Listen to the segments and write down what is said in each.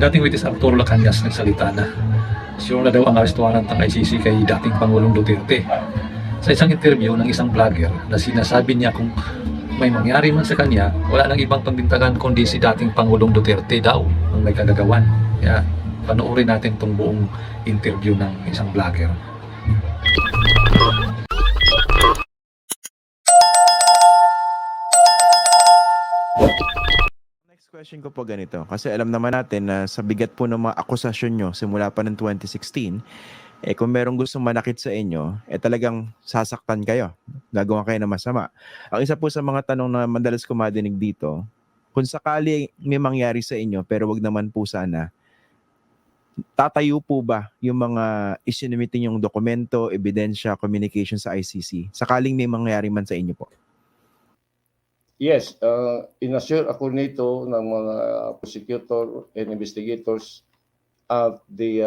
Dating Witness Arturo Lacañas nagsalita na sure na daw ang arest warrant ng ICC kay dating Pangulong Duterte. Sa isang interview ng isang vlogger na sinasabi niya kung may mangyari man sa kanya, wala nang ibang pambintagan kundi si dating Pangulong Duterte daw ang may kagagawan. Kaya panoorin natin itong buong interview ng isang vlogger. Next question ko po ganito, kasi alam naman natin na sa bigat po ng mga akusasyon nyo simula pa ng 2016, kung merong gustong manakit sa inyo, talagang sasaktan kayo, gagawa kayo ng masama. Ang isa po sa mga tanong na madalas ko madinig dito, kung sakali may mangyari sa inyo pero wag naman po sana, tatayo po ba yung mga isinumite yung dokumento, ebidensya, communication sa ICC? Sakaling may mangyari man sa inyo po. Yes, inassure ako nito ng mga prosecutor and investigators at the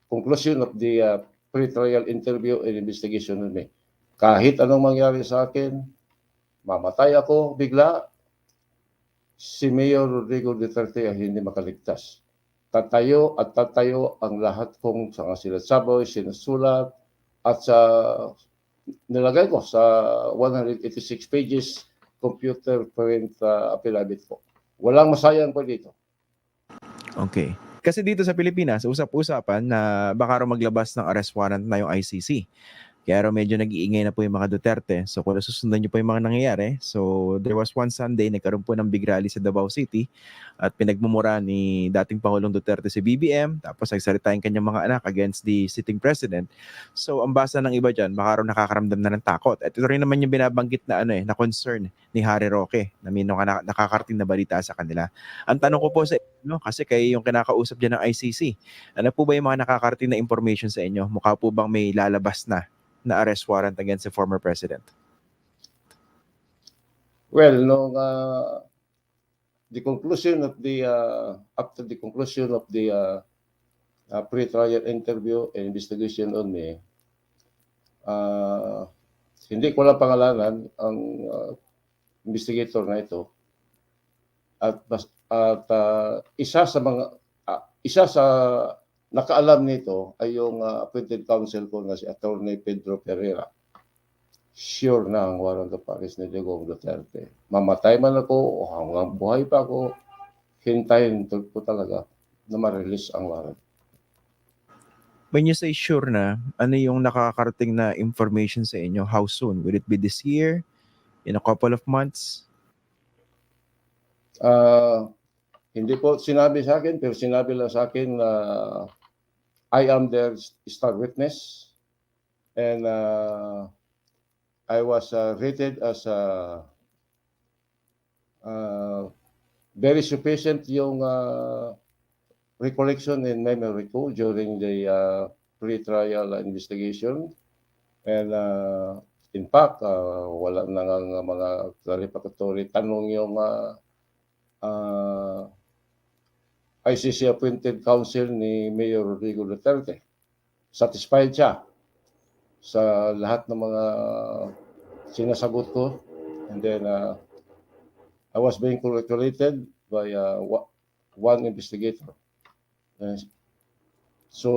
conclusion of the pre-trial interview and investigation with me. Kahit anong mangyari sa akin, mamatay ako bigla, si Mayor Rodrigo Duterte ay hindi makaligtas. Tatayo at tatayo ang lahat kong sa sinasaboy, sinusulat, at sa nilagay ko sa 186 pages computer print affidavit ko. Walang masayang po dito. Okay. Kasi dito sa Pilipinas, usap-usapan na baka raw maglabas ng arrest warrant na yung ICC. Kaya raw medyo nag-iingay na po yung mga Duterte. So kung nasusundan nyo po yung mga nangyayari, so there was one Sunday, nagkaroon po ng big rally sa Davao City at pinagmumura ni dating Pangulong Duterte si BBM, tapos nagsalita yung kanyang mga anak against the sitting president. So ang basa ng iba dyan, baka raw nakakaramdam na ng takot. At ito rin naman yung binabanggit na na concern ni Harry Roque na may nakakarating na balita sa kanila. Ang tanong ko po sa inyo, kasi kayo yung kinakausap dyan ng ICC, ano po ba yung mga nakakarating na information sa inyo? Mukha po bang may lalabas na arrest warrant against the former president? Well, nung the conclusion of the after the conclusion of the pre-trial interview and investigation on me, hindi ko lang pangalanan ang investigator na ito at isa sa nakaalam nito ay yung appointed counsel ko na si Attorney Pedro Pereira. Sure na ang warrant of arrest ni Digong Duterte. Mamatay man ako o hanggang buhay pa ako, hintayin ko talaga na ma-release ang warrant. When you say sure na, ano yung nakakarating na information sa inyo? How soon? Will it be this year? In a couple of months? Hindi po sinabi sa akin, pero sinabi lang sa akin na I am their star witness and I was rated as very sufficient yung recollection and memory ko during the pre-trial investigation. And in fact, wala na nga mga clarificatory tanong yung ICC appointed counsel ni Mayor Rodrigo Duterte. Satisfied siya sa lahat ng mga sinasagot ko. And then I was being congratulated by one investigator. So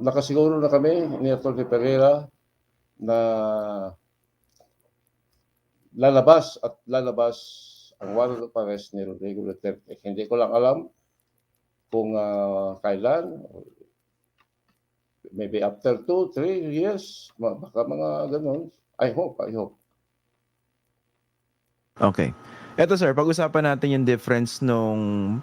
nakasiguro na kami ni Atty. Pereira na lalabas ang warrant of arrest ni Rodrigo Duterte. Hindi ko lang alam kung kailan, maybe after 2-3 years, baka mga ganun. I hope. Okay. Eto sir, pag-usapan natin yung difference nung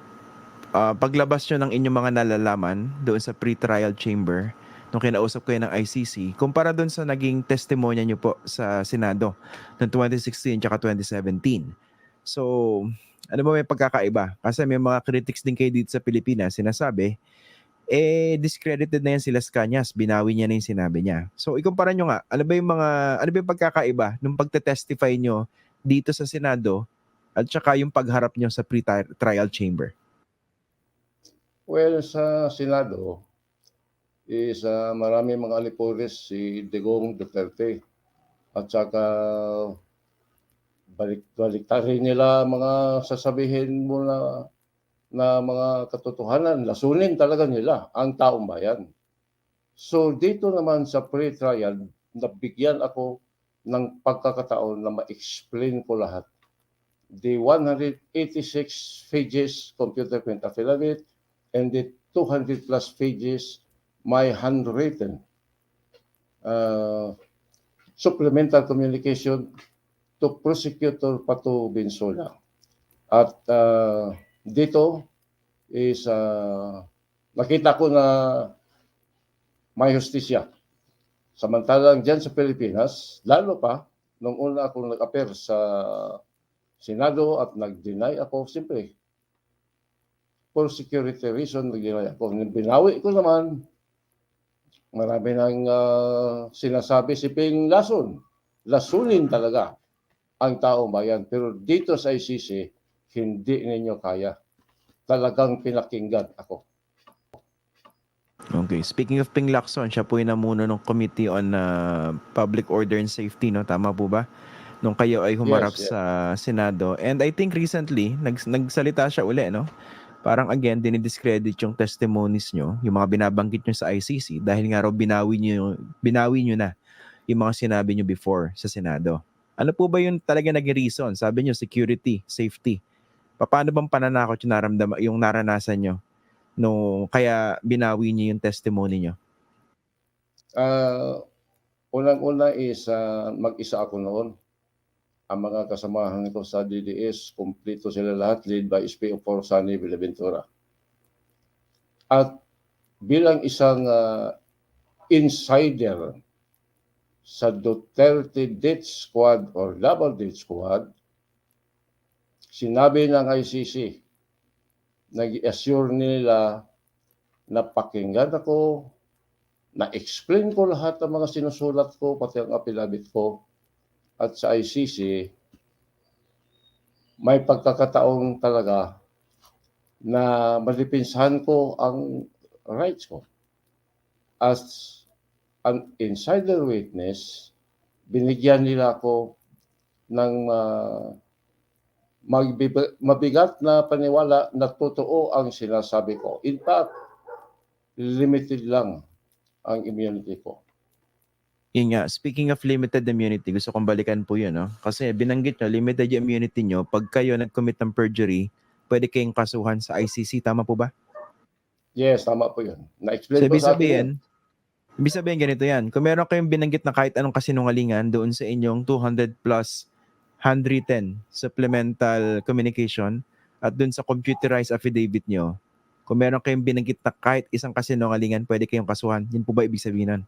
paglabas nyo ng inyong mga nalalaman doon sa pre-trial chamber nung kinausap kayo ng ICC, kumpara doon sa naging testimonya nyo po sa Senado ng 2016 at 2017. So, ano ba may pagkakaiba? Kasi may mga critics din kayo dito sa Pilipinas, sinasabi, discredited na yan si Las Cañas, binawi niya na yung sinabi niya. So, ikumpara nyo nga, ano ba yung pagkakaiba nung pagte-testify nyo dito sa Senado at saka yung pagharap nyo sa pre-trial chamber? Well, sa Senado is marami mga alipores si Digong Duterte at saka balik-balik nila mga sasabihin mo na na mga katotohanan, lasunin talaga nila ang taong bayan. So dito naman sa pre-trial, nabigyan ako ng pagkakataon na ma-explain ko lahat. The 186 pages computer print affidavit and the 200 plus pages my handwritten supplemental communication to Prosecutor Pato Binsola. At dito is nakita ko na may hustisya. Samantalang dyan sa Pilipinas, lalo pa, nung una akong nag-appear sa Senado at nag-deny ako, siyempre, for security reason, nag-deny ako. Binawi ko naman, marami nang sinasabi si Ping Lason. Lasunin talaga ang taong bayan. Pero dito sa ICC, hindi ninyo kaya. Talagang pinakinggan ako. Okay, speaking of Ping Lacson, siya po yung namuno ng Committee on Public Order and Safety, no? Tama po ba? Nung kayo ay humarap Yes, yes. sa Senado. And I think recently, nagsalita siya uli, no? Parang again, dinidiscredit yung testimonies nyo, yung mga binabanggit nyo sa ICC, dahil nga raw binawi nyo na yung mga sinabi nyo before sa Senado. Ano po ba yung talaga naging reason? Sabi nyo, security, safety. Paano bang pananakot yung naranasan nyo? No, kaya binawi niyo yung testimony niyo. Unang-una is mag-isa ako noon. Ang mga kasamahan ko sa DDS, kumpleto sila lahat, led by SPO4 Sunny Villaventura. At bilang isang insider sa Duterte Death Squad or Double Death Squad, sinabi ng ICC, nag-assure nila na pakinggan ako, na-explain ko lahat ng mga sinusulat ko, pati ang affidavit ko. At sa ICC, may pagkakataon talaga na malipinsahan ko ang rights ko. As an insider witness, binigyan nila ako ng mabigat na paniwala na totoo ang sinasabi ko. In fact, limited lang ang immunity ko. Yun nga, speaking of limited immunity, gusto kong balikan po yun, no? Kasi binanggit nyo, limited yung immunity nyo. Pag kayo nag-commit ng perjury, pwede kayong kasuhan sa ICC. Tama po ba? Yes, tama po yun. Na-explain So, ko sa atin yun. ibig sabihin ganito yan. Kung meron kayong binanggit na kahit anong kasinungalingan doon sa inyong 200 plus handwritten supplemental communication at doon sa computerized affidavit nyo, kung meron kayong binanggit na kahit isang kasinungalingan, pwede kayong kasuhan. Yun po ba ibig sabihin nun?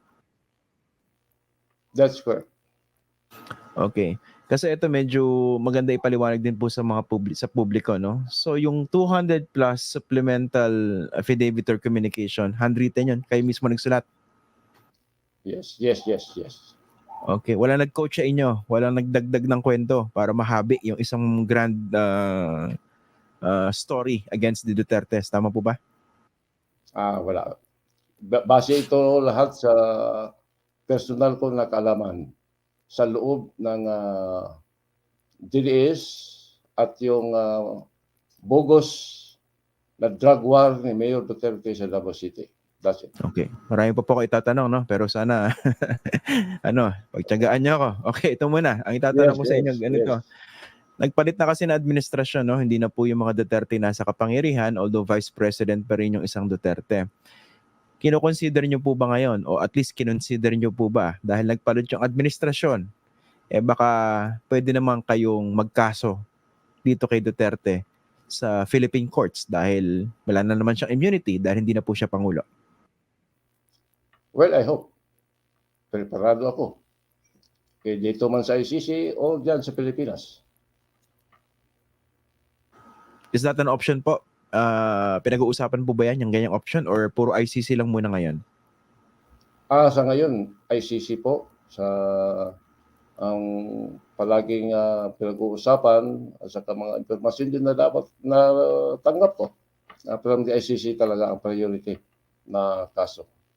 That's correct. Okay. Kasi ito medyo maganda ipaliwanag din po sa mga sa publiko, no? So yung 200 plus supplemental affidavit or communication, handwritten yun, kayo mismo nagsulat. Yes. Okay, wala nag-coach sa inyo, walang nagdagdag ng kwento para mahabi yung isang grand story against the Dutertes. Tama po ba? Wala. Base ito lahat sa personal ko na kaalaman sa loob ng DDS at yung bogus na drug war ni Mayor Duterte sa Davao City. That's it. Okay. Marami pa po ako itatanong, no? Pero sana, pagtyagaan niyo ako. Okay, ito muna. Ang itatanong ko sa inyo, ganito. Yes. Nagpalit na kasi na administrasyon, no? Hindi na po yung mga Duterte nasa kapangyarihan, although Vice President pa rin yung isang Duterte. Kino-consider nyo po ba ngayon, o at least kinonsider nyo po ba, dahil nagpalit yung administrasyon, baka pwede naman kayong magkaso dito kay Duterte sa Philippine courts dahil wala na naman siyang immunity dahil hindi na po siya Pangulo. Well, I hope. Preparado ako. Kaya dito man sa ICC o dyan sa Pilipinas. Is that an option po? Pinag-uusapan po ba yan, yung ganyang option, or puro ICC lang muna ngayon? Sa ngayon, ICC po sa ang palaging pinag-uusapan at saka mga impormasyon din na dapat na tanggap ko. From the ICC talaga ang priority na kaso.